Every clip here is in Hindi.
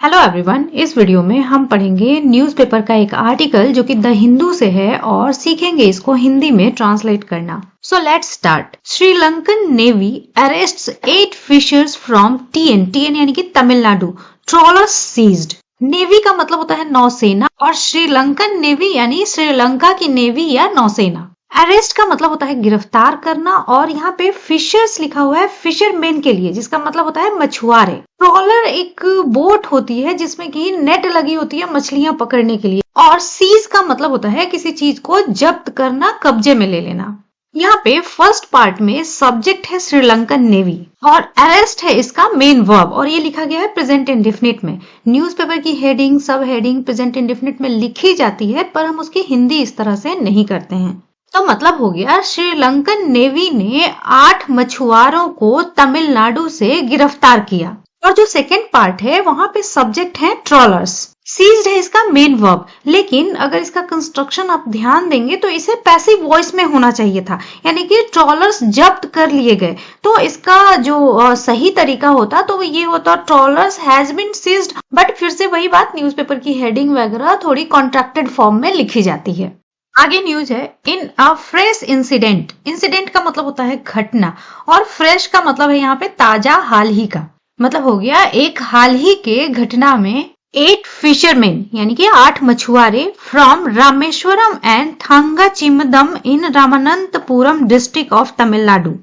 हेलो एवरीवन, इस वीडियो में हम पढ़ेंगे न्यूज़पेपर का एक आर्टिकल जो कि द हिंदू से है और सीखेंगे इसको हिंदी में ट्रांसलेट करना। So let's start. Sri Lankan navy arrests 8 fishers from TN यानी कि तमिलनाडु, ट्रॉलर्स सीज्ड। नेवी का मतलब होता है नौसेना और श्रीलंकन नेवी यानी श्रीलंका की नेवी या नौसेना। अरेस्ट का मतलब होता है गिरफ्तार करना और यहाँ पे फिशर्स लिखा हुआ है फिशरमैन के लिए, जिसका मतलब होता है मछुआरे। ट्रॉलर एक बोट होती है जिसमें कि नेट लगी होती है मछलियां पकड़ने के लिए, और सीज का मतलब होता है किसी चीज को जब्त करना, कब्जे में ले लेना। यहाँ पे फर्स्ट पार्ट में सब्जेक्ट है श्रीलंकन नेवी और अरेस्ट है इसका मेन वर्ब, और ये लिखा गया है प्रेजेंट इंडेफिनिट में। न्यूज़पेपर की हेडिंग, सब हेडिंग प्रेजेंट इंडेफिनिट में लिखी जाती है, पर हम उसकी हिंदी इस तरह से नहीं करते हैं। तो मतलब हो गया श्रीलंकन नेवी ने 8 मछुआरों को तमिलनाडु से गिरफ्तार किया। और जो सेकेंड पार्ट है वहां पे सब्जेक्ट है ट्रॉलर्स, सीज्ड है इसका मेन वर्ब, लेकिन अगर इसका कंस्ट्रक्शन आप ध्यान देंगे तो इसे पैसिव वॉइस में होना चाहिए था, यानी कि ट्रॉलर्स जब्त कर लिए गए। तो इसका जो सही तरीका होता तो ये होता trawlers has been seized, but फिर से वही बात, न्यूज़पेपर की हेडिंग वगैरह थोड़ी कॉन्ट्रैक्टेड फॉर्म में लिखी जाती है। आगे न्यूज है इन अ फ्रेश इंसिडेंट। इंसिडेंट का मतलब होता है घटना और फ्रेश का मतलब है यहाँ पे ताजा, हाल ही का। मतलब हो गया एक हाल ही के घटना में 8 फिशरमैन यानी कि 8 मछुआरे from Rameswaram and Thangachimadam in Ramanathapuram district of Tamil Nadu.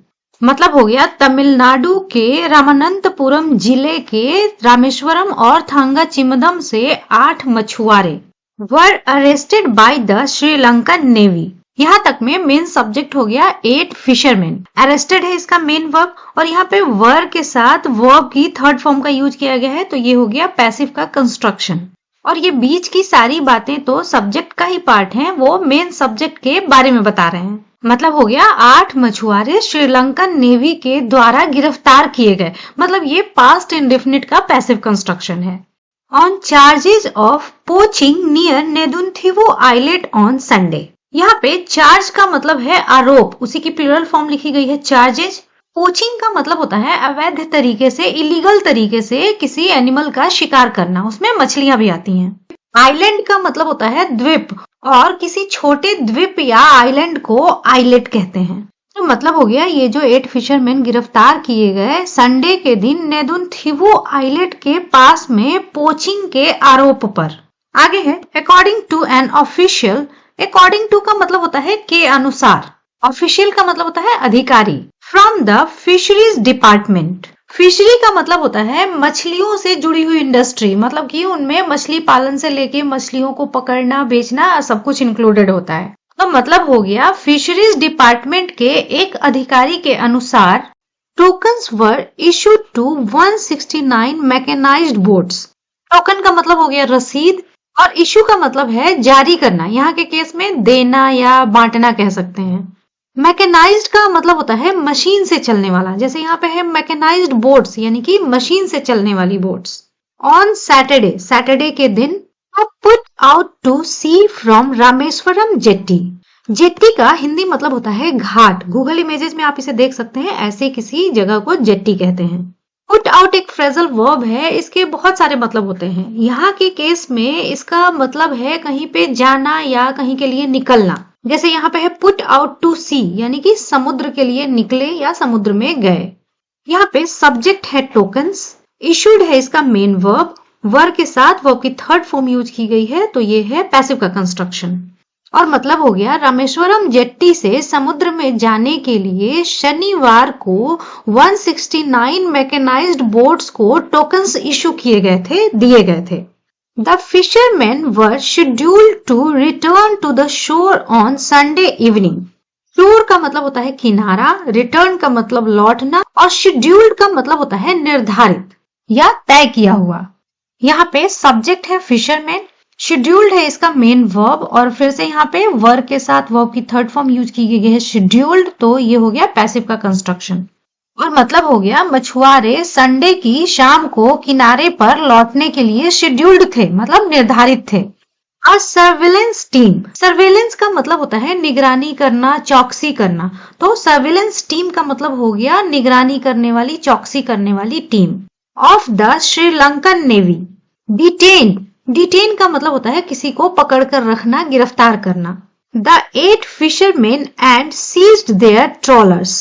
मतलब हो गया तमिलनाडु के रामानंतपुरम जिले के रामेश्वरम और थांगाचिमदम से 8 मछुआरे were arrested by the Sri Lankan navy. यहाँ तक में मेन सब्जेक्ट हो गया 8 फिशरमैन। अरेस्टेड है इसका मेन वर्ब और यहाँ पे वर के साथ वर्ब की थर्ड फॉर्म का यूज किया गया है, तो ये हो गया पैसिव का कंस्ट्रक्शन। और ये बीच की सारी बातें तो सब्जेक्ट का ही पार्ट हैं, वो मेन सब्जेक्ट के बारे में बता रहे हैं। मतलब हो गया 8 मछुआरे श्रीलंकन नेवी के द्वारा गिरफ्तार किए गए, मतलब ये पास्ट इंडेफिनिट का पैसिव कंस्ट्रक्शन है। On charges of poaching near Neduntheevu island on Sunday। यहाँ पे चार्ज का मतलब है आरोप, उसी की प्लूरल फॉर्म लिखी गई है चार्जेज। पोचिंग का मतलब होता है अवैध तरीके से, इलीगल तरीके से किसी एनिमल का शिकार करना, उसमें मछलियां भी आती हैं। आइलैंड का मतलब होता है द्वीप, और किसी छोटे द्वीप या आइलैंड को आइलेट कहते हैं। तो मतलब हो गया ये जो 8 फिशरमैन गिरफ्तार किए गए संडे के दिन नेदुनथिवो आइलैंड के पास में पोचिंग के आरोप पर। आगे है according to an official. According to का मतलब होता है के अनुसार, ऑफिशियल का मतलब होता है अधिकारी। From the fisheries department. Fishery का मतलब होता है मछलियों से जुड़ी हुई इंडस्ट्री, मतलब कि उनमें मछली पालन से लेके मछलियों को पकड़ना, बेचना सब कुछ इंक्लूडेड होता है। तो मतलब हो गया फिशरीज डिपार्टमेंट के एक अधिकारी के अनुसार tokens were issued to 169 mechanized boats. Token का मतलब हो गया रसीद और इशू का मतलब है जारी करना, यहाँ के केस में देना या बांटना कह सकते हैं। मैकेनाइज्ड का मतलब होता है मशीन से चलने वाला, जैसे यहाँ पे है मैकेनाइज्ड बोट्स यानी कि मशीन से चलने वाली बोट्स। ऑन सैटरडे, सैटरडे के दिन put out to sea from Rameswaram jetty. Jetty का हिंदी मतलब होता है घाट। गूगल इमेजेस में आप इसे देख सकते हैं, ऐसे किसी जगह को जेट्टी कहते हैं। पुट आउट एक फ्रेजल वर्ब है, इसके बहुत सारे मतलब होते हैं। यहाँ के केस में इसका मतलब है कहीं पे जाना या कहीं के लिए निकलना। जैसे यहाँ पे है पुट आउट टू सी यानी कि समुद्र के लिए निकले या समुद्र में गए। यहाँ पे सब्जेक्ट है टोकन्स, इशूड है इसका मेन वर्ब, वर्ब के साथ वर्ब की थर्ड फॉर्म यूज की गई है, तो ये है पैसिव का कंस्ट्रक्शन। और मतलब हो गया रामेश्वरम जेट्टी से समुद्र में जाने के लिए शनिवार को 169 मैकेनाइज्ड बोट्स को टोकन्स इशू किए गए थे, दिए गए थे। The fisherman were scheduled to return to the shore on Sunday evening. Shore का मतलब होता है किनारा, रिटर्न का मतलब लौटना, और शेड्यूल्ड का मतलब होता है निर्धारित या तय किया हुआ। यहाँ पे सब्जेक्ट है फिशरमैन, शेड्यूल्ड है इसका मेन वर्ब, और फिर से यहाँ पे वर्ब के साथ वर्ब की थर्ड फॉर्म यूज की गई है शेड्यूल्ड, तो ये हो गया पैसिव का कंस्ट्रक्शन। और मतलब हो गया मछुआरे संडे की शाम को किनारे पर लौटने के लिए शेड्यूल्ड थे, मतलब निर्धारित थे। और सर्विलेंस टीम, सर्वेलेंस का मतलब होता है निगरानी करना, चौकसी करना, तो सर्विलेंस टीम का मतलब हो गया निगरानी करने वाली, चौकसी करने वाली team. Of the Sri Lankan navy. Detain, detain का मतलब होता है किसी को पकड़कर रखना, गिरफ्तार करना। The 8 fisherman and seized their trawlers,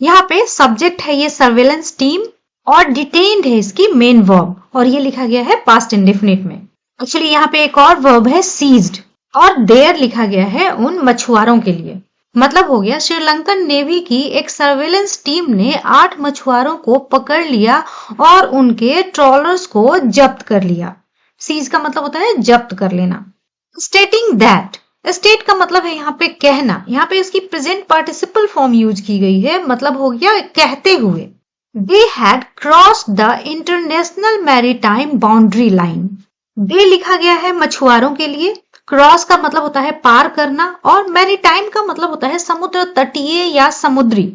यहाँ पे सब्जेक्ट है ये सर्वेलेंस टीम और डिटेन्ड है इसकी मेन वर्ब, और ये लिखा गया है पास्ट इंडेफिनिट में। एक्चुअली यहाँ पे एक और वर्ब है सीज्ड, और देयर लिखा गया है उन मछुआरों के लिए। मतलब हो गया श्रीलंकन नेवी की एक सर्वेलेंस टीम ने 8 मछुआरों को पकड़ लिया और उनके ट्रॉलर्स को जब्त कर लिया। सीज का मतलब होता है जब्त कर लेना। स्टेटिंग दैट, स्टेट का मतलब है यहाँ पे कहना, यहाँ पे इसकी प्रेजेंट पार्टिसिपल फॉर्म यूज की गई है, मतलब हो गया कहते हुए। They had crossed the international maritime boundary line, they लिखा गया है मछुआरों के लिए, क्रॉस का मतलब होता है पार करना, और मैरीटाइम का मतलब होता है समुद्र तटीय या समुद्री,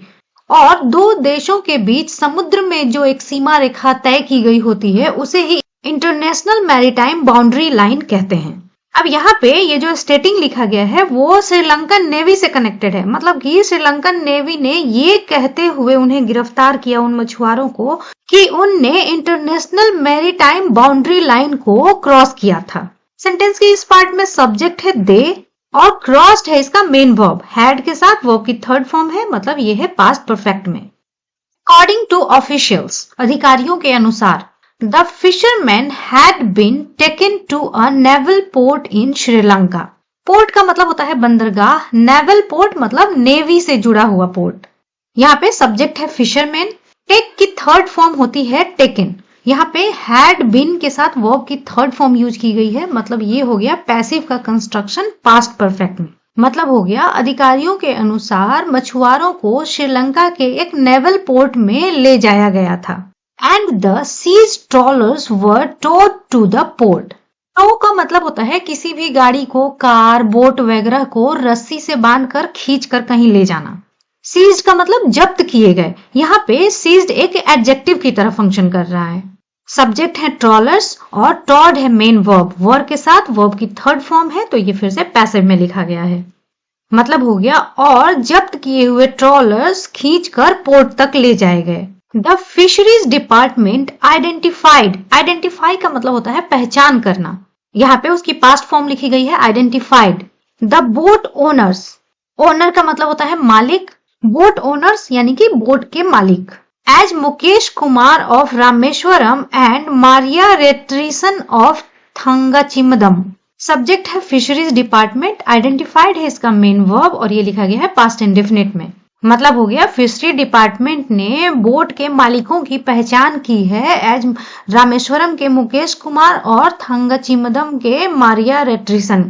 और दो देशों के बीच समुद्र में जो एक सीमा रेखा तय की गई होती है उसे ही इंटरनेशनल मैरीटाइम बाउंड्री लाइन कहते हैं। अब यहाँ पे ये जो स्टेटिंग लिखा गया है वो श्रीलंकन नेवी से कनेक्टेड है, मतलब कि श्रीलंकन नेवी ने ये कहते हुए उन्हें गिरफ्तार किया, उन मछुआरों को, कि उनने इंटरनेशनल मैरीटाइम बाउंड्री लाइन को क्रॉस किया था। सेंटेंस के इस पार्ट में सब्जेक्ट है दे और क्रॉस्ड है इसका मेन वर्ब, हैड के साथ वर्ब की थर्ड फॉर्म है, मतलब ये है पास्ट परफेक्ट में। अकॉर्डिंग टू ऑफिशियल्स, अधिकारियों के अनुसार, the fishermen had been taken to a naval port in Sri Lanka. Port का मतलब होता है बंदरगाह, नेवल पोर्ट मतलब नेवी से जुड़ा हुआ पोर्ट। यहाँ पे सब्जेक्ट है फिशरमैन, टेक की थर्ड फॉर्म होती है टेकन, यहाँ पे हैड बीन के साथ वर्ब की थर्ड फॉर्म यूज की गई है, मतलब ये हो गया पैसिव का कंस्ट्रक्शन पास्ट परफेक्ट में। मतलब हो गया अधिकारियों के अनुसार मछुआरों को श्रीलंका के एक नेवल पोर्ट में ले जाया गया था। And the seized trawlers were towed to the port. tow का मतलब होता है किसी भी गाड़ी को, कार, बोट वगैरह को रस्सी से बांधकर खींचकर कहीं ले जाना। सीज्ड का मतलब जब्त किए गए, यहाँ पे सीज्ड एक एडजेक्टिव की तरह फंक्शन कर रहा है। सब्जेक्ट है ट्रॉलर्स और टॉड है मेन वर्ब, वर्ब के साथ वर्ब की थर्ड फॉर्म है, तो ये फिर से पैसिव में लिखा गया है। मतलब हो गया और जब्त किए हुए ट्रॉलर्स खींचकर पोर्ट तक ले जाए गए। The fisheries department identified, identify का मतलब होता है पहचान करना, यहाँ पे उसकी पास्ट फॉर्म लिखी गई है identified. The boat owners, owner का मतलब होता है मालिक, बोट ओनर्स यानी कि बोट के मालिक। As Mukesh Kumar of Rameswaram and Maria रेट्रिसन ऑफ थंगाचिमदम, सब्जेक्ट है फिशरीज डिपार्टमेंट, आइडेंटिफाइड है इसका मेन वर्ब और ये लिखा गया है पास्ट इंडेफिनिट में। मतलब हो गया फिशरी डिपार्टमेंट ने बोट के मालिकों की पहचान की है एज रामेश्वरम के मुकेश कुमार और थंगाचिमदम के मारिया रेट्रिसन।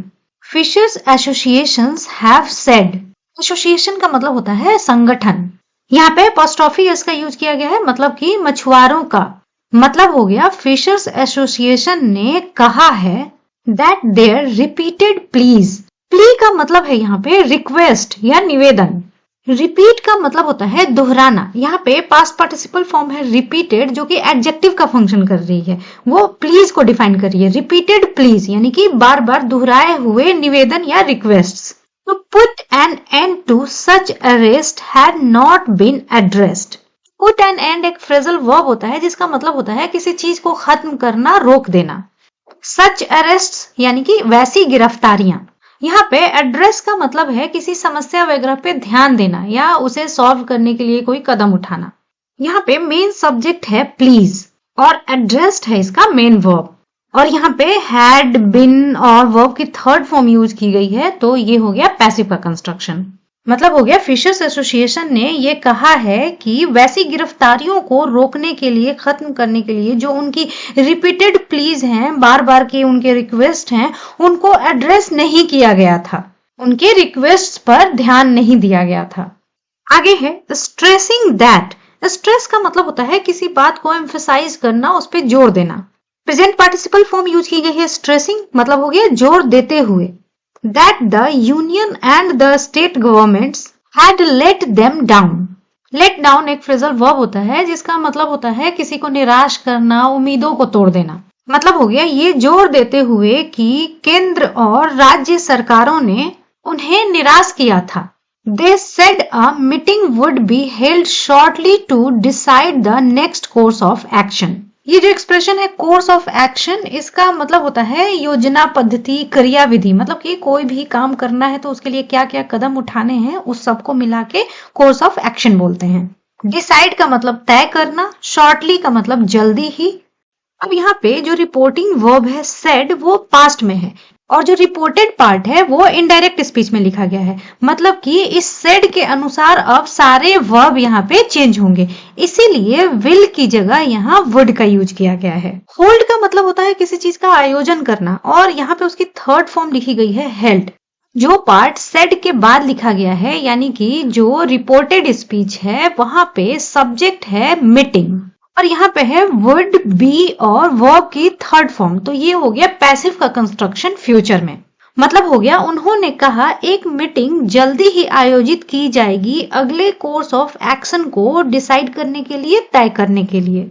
Fishers associations have said, association का मतलब होता है संगठन, यहाँ पे अपॉस्ट्रोफी एस का यूज किया गया है, मतलब कि मछुआरों का। मतलब हो गया फिशर्स एसोसिएशन ने कहा है that their repeated pleas, plea का मतलब है यहाँ पे रिक्वेस्ट या निवेदन, रिपीट का मतलब होता है दोहराना, यहाँ पे पास्ट पार्टिसिपल फॉर्म है रिपीटेड जो कि एडजेक्टिव का फंक्शन कर रही है, वो प्लीज को डिफाइन कर रही है। रिपीटेड प्लीज यानी कि बार बार दोहराए हुए निवेदन या रिक्वेस्ट्स। तो put an end to such arrest had not been addressed, put an end एक फ्रेजल वर्ब होता है जिसका मतलब होता है किसी चीज को खत्म करना, रोक देना। सच अरेस्ट यानी कि वैसी गिरफ्तारियां, यहाँ पे एड्रेस का मतलब है किसी समस्या वगैरह पे ध्यान देना या उसे सॉल्व करने के लिए कोई कदम उठाना। यहाँ पे मेन सब्जेक्ट है प्लीज और एड्रेस्ड है इसका मेन वर्ब, और यहाँ पे हैड बिन और वर्ब की थर्ड फॉर्म यूज की गई है, तो ये हो गया पैसिव का कंस्ट्रक्शन। मतलब हो गया फिशर्स एसोसिएशन ने ये कहा है कि वैसी गिरफ्तारियों को रोकने के लिए, खत्म करने के लिए जो उनकी रिपीटेड प्लीज हैं, बार बार के उनके रिक्वेस्ट हैं, उनको एड्रेस नहीं किया गया था, उनके रिक्वेस्ट पर ध्यान नहीं दिया गया था। आगे है स्ट्रेसिंग दैट, स्ट्रेस का मतलब होता है किसी बात को एम्फसाइज करना, उस पर जोर देना। प्रेजेंट पार्टिसिपल फॉर्म यूज की गई है स्ट्रेसिंग, मतलब हो गया जोर देते हुए। That the union and the state governments had let them down. Let down एक फ्रेजल वर्ब होता है जिसका मतलब होता है किसी को निराश करना, उम्मीदों को तोड़ देना। मतलब हो गया ये जोर देते हुए कि केंद्र और राज्य सरकारों ने उन्हें निराश किया था। They said a meeting would be held shortly to decide the next course of action. ये जो एक्सप्रेशन है कोर्स ऑफ एक्शन, इसका मतलब होता है योजना, पद्धति, क्रियाविधि। मतलब कि कोई भी काम करना है तो उसके लिए क्या क्या कदम उठाने हैं, उस सबको मिला के कोर्स ऑफ एक्शन बोलते हैं। डिसाइड का मतलब तय करना, शॉर्टली का मतलब जल्दी ही। अब यहाँ पे जो रिपोर्टिंग वर्ब है सेड, वो पास्ट में है, और जो रिपोर्टेड पार्ट है वो इनडायरेक्ट स्पीच में लिखा गया है। मतलब कि इस सेड के अनुसार अब सारे वर्ब यहाँ पे चेंज होंगे, इसीलिए विल की जगह यहाँ वुड का यूज किया गया है। होल्ड का मतलब होता है किसी चीज का आयोजन करना, और यहाँ पे उसकी थर्ड फॉर्म लिखी गई है हेल्ड। जो पार्ट सेड के बाद लिखा गया है, यानी कि जो रिपोर्टेड स्पीच है, वहां पे सब्जेक्ट है मीटिंग, और यहाँ पे है वुड, बी और वर्ब की थर्ड फॉर्म। तो ये हो गया पैसिव का कंस्ट्रक्शन फ्यूचर में। मतलब हो गया उन्होंने कहा एक मीटिंग जल्दी ही आयोजित की जाएगी अगले कोर्स ऑफ एक्शन को डिसाइड करने के लिए, तय करने के लिए।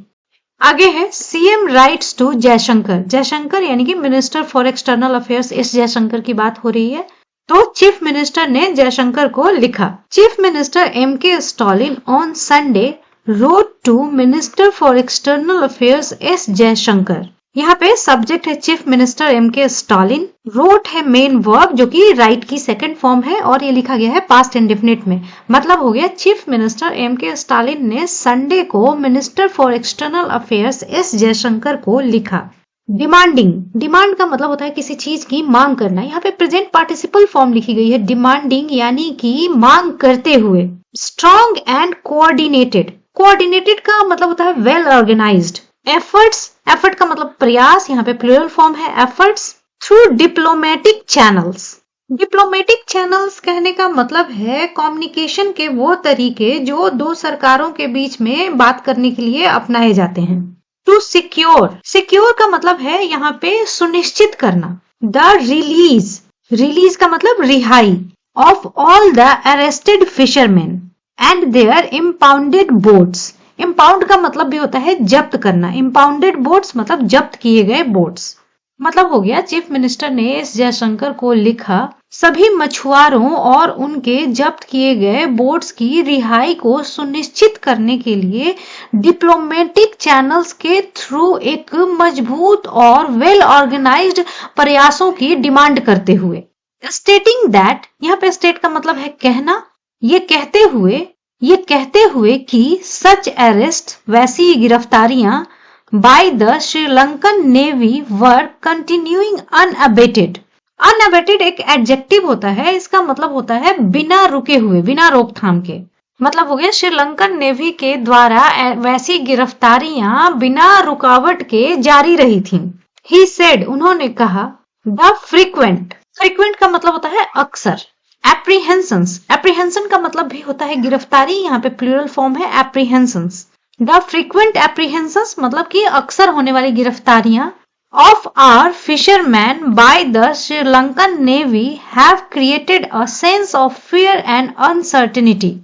आगे है CM writes to Jaishankar. Jaishankar यानी कि मिनिस्टर फॉर एक्सटर्नल अफेयर्स, इस जयशंकर की बात हो रही है। तो चीफ मिनिस्टर ने जयशंकर को लिखा। Chief minister MK Stalin on Sunday wrote to Minister for External Affairs S. Jaishankar. यहाँ पे सब्जेक्ट है chief minister MK Stalin, wrote है मेन वर्ब जो कि राइट की सेकंड फॉर्म है, और ये लिखा गया है पास्ट इंडेफिनिट में। मतलब हो गया चीफ मिनिस्टर एमके स्टालिन ने संडे को minister for external affairs S Jaishankar को लिखा। डिमांडिंग, डिमांड का मतलब होता है किसी चीज की मांग करना। यहाँ पे प्रेजेंट पार्टिसिपल फॉर्म लिखी गई है डिमांडिंग, यानी कि मांग करते हुए। स्ट्रॉन्ग एंड कोऑर्डिनेटेड, कोऑर्डिनेटेड का मतलब होता है वेल ऑर्गेनाइज्ड। एफर्ट्स, एफर्ट का मतलब प्रयास, यहाँ पे प्लूरल फॉर्म है efforts. Through diplomatic channels, diplomatic channels कहने का मतलब है कम्युनिकेशन के वो तरीके जो दो सरकारों के बीच में बात करने के लिए अपनाए जाते हैं। टू सिक्योर, सिक्योर का मतलब है यहाँ पे सुनिश्चित करना। द रिलीज, रिलीज का मतलब रिहाई, of all the arrested fisherman and their impounded boats. Impound का मतलब भी होता है जब्त करना, इम्पाउंडेड बोट्स मतलब जब्त किए गए बोट्स। मतलब हो गया चीफ मिनिस्टर ने एस जयशंकर को लिखा सभी मछुआरों और उनके जब्त किए गए बोट्स की रिहाई को सुनिश्चित करने के लिए डिप्लोमेटिक चैनल्स के थ्रू एक मजबूत और वेल ऑर्गेनाइज्ड प्रयासों की डिमांड करते हुए। स्टेटिंग दैट, यहाँ पे स्टेट का मतलब है कहना, ये कहते हुए कि सच अरेस्ट, वैसी गिरफ्तारियां, bye the Sri Lankan navy were continuing unabated. Unabated एक एडजेक्टिव होता है, इसका मतलब होता है बिना रुके हुए, बिना रोकथाम के। मतलब हो गया श्रीलंकन नेवी के द्वारा वैसी गिरफ्तारियां बिना रुकावट के जारी रही थीं। ही सेड, उन्होंने कहा। द फ्रीक्वेंट, फ्रीक्वेंट का मतलब होता है अक्सर। एप्रीहेंशंस, एप्रीहेंशन का मतलब भी होता है गिरफ्तारी, यहाँ पे प्लूरल फॉर्म है एप्रीहेंशंस। द फ्रीक्वेंट एप्रीहेंशंस मतलब कि अक्सर होने वाली गिरफ्तारियां of our fisherman by the Sri Lankan navy have created a sense of fear and uncertainty.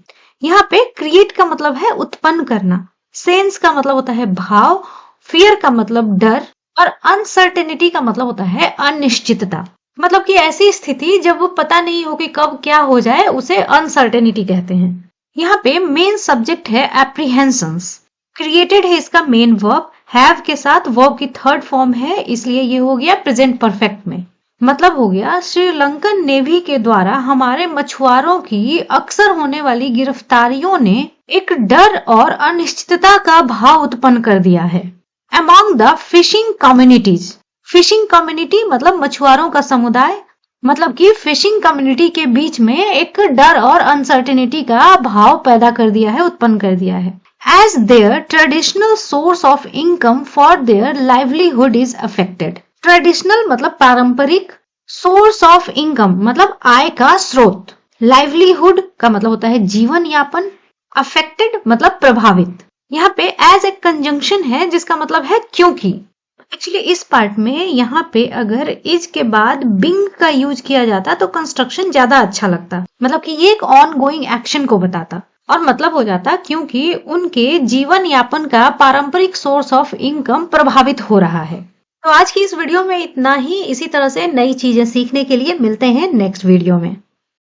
यहाँ पे क्रिएट का मतलब है उत्पन्न करना, सेंस का मतलब होता है भाव, फियर का मतलब डर, और अनसर्टेनिटी का मतलब होता है अनिश्चितता। मतलब कि ऐसी स्थिति जब वो पता नहीं हो कि कब क्या हो जाए, उसे अनसर्टेनिटी कहते हैं। यहाँ पे मेन सब्जेक्ट है एप्रीहेंशंस, क्रिएटेड है इसका मेन वर्ब, हैव के साथ वर्ब की थर्ड फॉर्म है, इसलिए ये हो गया प्रेजेंट परफेक्ट में। मतलब हो गया श्रीलंकन नेवी के द्वारा हमारे मछुआरों की अक्सर होने वाली गिरफ्तारियों ने एक डर और अनिश्चितता का भाव उत्पन्न कर दिया है। Among the fishing communities, fishing community मतलब मछुआरों का समुदाय, मतलब कि फिशिंग कम्युनिटी के बीच में एक डर और अनसर्टेनिटी का भाव पैदा कर दिया है, उत्पन्न कर दिया है। As their traditional source of income for their livelihood is affected. Traditional मतलब पारंपरिक, source of income मतलब आय का स्रोत, livelihood का मतलब होता है जीवन यापन, affected मतलब प्रभावित। यहाँ पे as एक कंजंक्शन है जिसका मतलब है क्योंकि। एक्चुअली इस पार्ट में यहाँ पे अगर इज के बाद बिंग का यूज किया जाता तो कंस्ट्रक्शन ज्यादा अच्छा लगता, मतलब कि ये एक ऑन गोइंग एक्शन को बताता, और मतलब हो जाता क्योंकि उनके जीवन यापन का पारंपरिक सोर्स ऑफ इनकम प्रभावित हो रहा है। तो आज की इस वीडियो में इतना ही। इसी तरह से नई चीजें सीखने के लिए मिलते हैं नेक्स्ट वीडियो में।